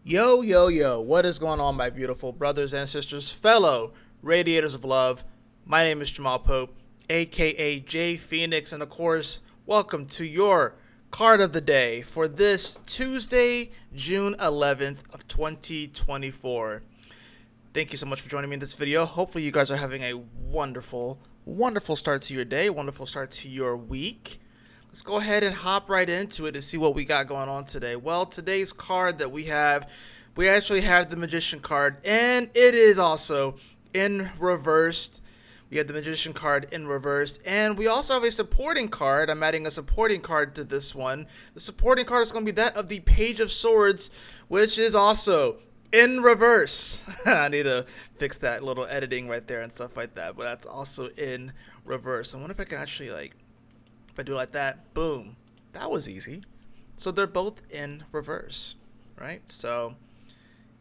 Yo, yo, yo, what is going on, my beautiful brothers and sisters, fellow radiators of love? My name is Jamal Pope, aka J Phoenix, and of course, welcome to your card of the day for this Tuesday, June 11th of 2024. Thank you so much for joining me in this video. Hopefully you guys are having a wonderful start to your day, wonderful start to your week. Let's go ahead and hop right into it and see what we got going on today. Well, today's card that we actually have the Magician card, and it is also in reversed. We have the Magician card in reversed, and we also have a supporting card. I'm adding a supporting card to this one. The supporting card is going to be that of the Page of Swords, which is also in reverse. I need to fix that little editing right there and stuff like that, but that's also in reverse. I wonder if I can actually, if I do it like that, boom, that was easy. So they're both in reverse, right? So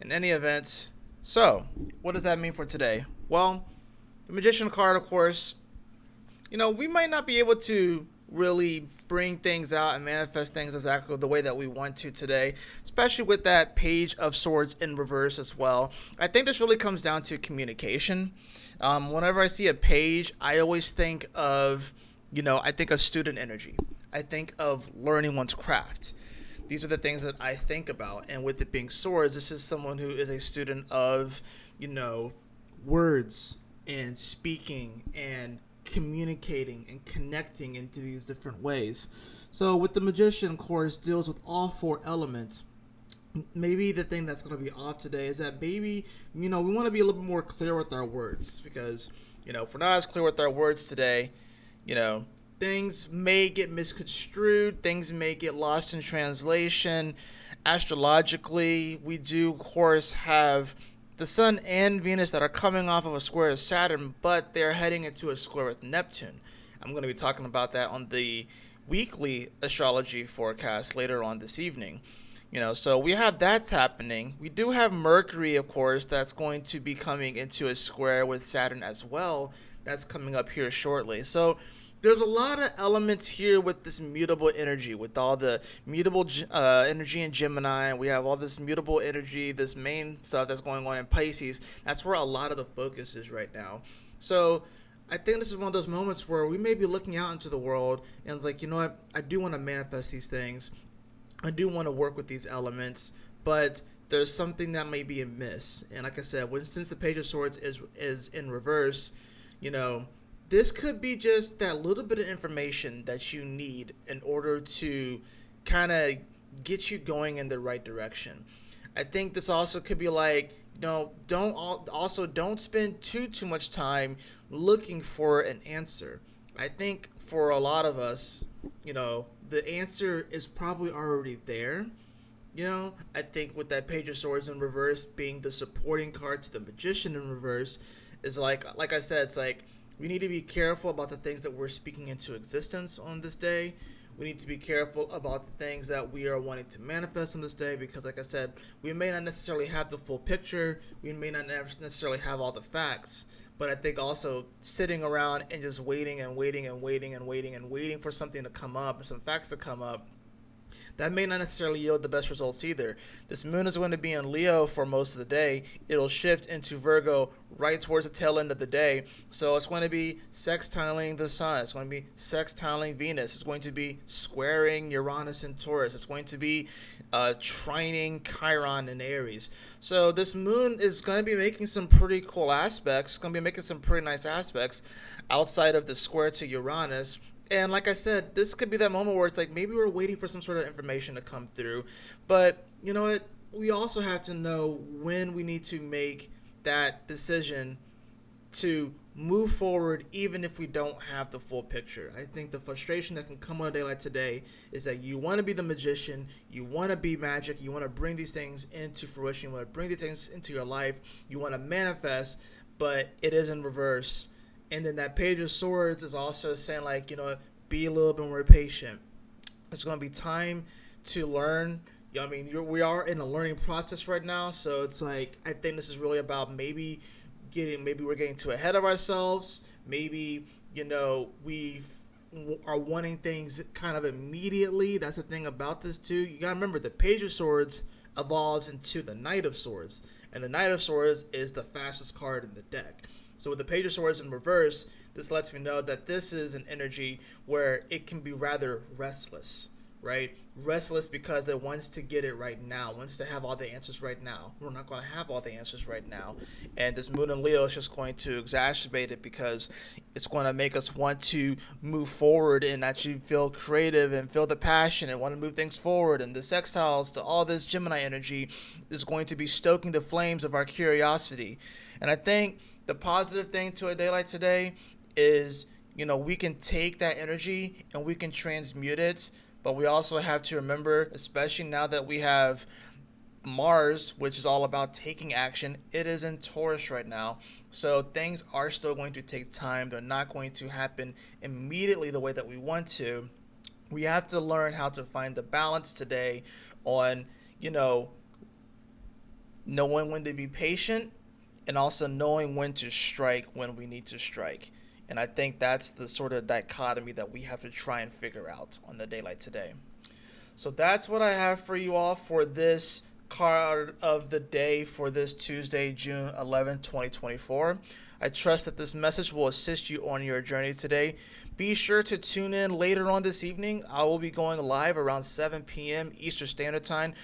in any event, so what does that mean for today? Well, the Magician card, of course, we might not be able to really bring things out and manifest things exactly the way that we want to today, especially with that Page of Swords in reverse as well. I think this really comes down to communication. Whenever I see a page, I always think of I think of student energy. I think of learning one's craft. These are the things that I think about. And with it being swords, this is someone who is a student of, words and speaking and communicating and connecting into these different ways. So with the Magician, of course, deals with all four elements. Maybe the thing that's going to be off today is that maybe, we want to be a little bit more clear with our words because, if we're not as clear with our words today, things may get misconstrued, things may get lost in translation. Astrologically, we do, of course, have the Sun and Venus that are coming off of a square to Saturn, but they're heading into a square with Neptune. I'm going to be talking about that on the weekly astrology forecast later on this evening. So we have that's happening. We do have Mercury, of course, that's going to be coming into a square with Saturn as well. That's coming up here shortly. So there's a lot of elements here with this mutable energy, with all the mutable energy in Gemini. We have all this mutable energy, this main stuff that's going on in Pisces. That's where a lot of the focus is right now. So I think this is one of those moments where we may be looking out into the world and it's like, what? I do want to manifest these things. I do want to work with these elements, but there's something that may be amiss. And like I said, since the Page of Swords is in reverse, this could be just that little bit of information that you need in order to kind of get you going in the right direction. I think this also could be don't spend too much time looking for an answer. I think for a lot of us, the answer is probably already there. I think with that Page of Swords in reverse being the supporting card to the Magician in reverse is like I said, it's like we need to be careful about the things that we're speaking into existence on this day. We need to be careful about the things that we are wanting to manifest on this day because, like I said, we may not necessarily have the full picture. We may not necessarily have all the facts. But I think also sitting around and just waiting for something to come up, some facts to come up, that may not necessarily yield the best results either. This moon is going to be in Leo for most of the day. It'll shift into Virgo right towards the tail end of the day. So it's going to be sextiling the Sun. It's going to be sextiling Venus. It's going to be squaring Uranus and Taurus. It's going to be trining Chiron and Aries. So this moon is going to be making some pretty cool aspects. It's going to be making some pretty nice aspects outside of the square to Uranus. And like I said, this could be that moment where it's like maybe we're waiting for some sort of information to come through. But you know what? We also have to know when we need to make that decision to move forward even if we don't have the full picture. I think the frustration that can come on a day like today is that you want to be the magician, you want to be magic, you want to bring these things into fruition, you want to bring these things into your life, you want to manifest, but it is in reverse. And then that Page of Swords is also saying be a little bit more patient. It's going to be time to learn. We are in a learning process right now. So it's like, I think this is really about maybe we're getting too ahead of ourselves. Maybe, we are wanting things kind of immediately. That's the thing about this too. You got to remember the Page of Swords evolves into the Knight of Swords. And the Knight of Swords is the fastest card in the deck. So with the Page of Swords in reverse, this lets me know that this is an energy where it can be rather restless, right? Restless because it wants to get it right now, wants to have all the answers right now. We're not going to have all the answers right now. And this Moon in Leo is just going to exacerbate it because it's going to make us want to move forward and actually feel creative and feel the passion and want to move things forward. And the sextiles to all this Gemini energy is going to be stoking the flames of our curiosity. And I think the positive thing to a day like today is, we can take that energy and we can transmute it, but we also have to remember, especially now that we have Mars, which is all about taking action, it is in Taurus right now. So things are still going to take time. They're not going to happen immediately the way that we want to. We have to learn how to find the balance today on, knowing when to be patient and also knowing when to strike when we need to strike. And I think that's the sort of dichotomy that we have to try and figure out on the day like today. So that's what I have for you all for this card of the day for this Tuesday, June 11, 2024. I trust that this message will assist you on your journey today. Be sure to tune in later on this evening. I will be going live around 7 p.m. Eastern Standard Time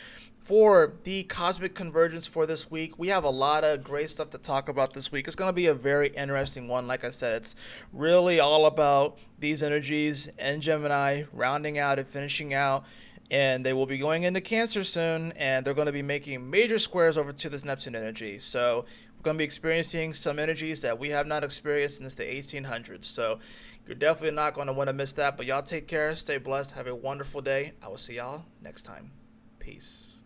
for the cosmic convergence for this week. We have a lot of great stuff to talk about this week. It's going to be a very interesting one. Like I said, it's really all about these energies and Gemini rounding out and finishing out. And they will be going into Cancer soon, and they're going to be making major squares over to this Neptune energy. So we're going to be experiencing some energies that we have not experienced since the 1800s. So you're definitely not going to want to miss that. But y'all take care, stay blessed, have a wonderful day. I will see y'all next time. Peace.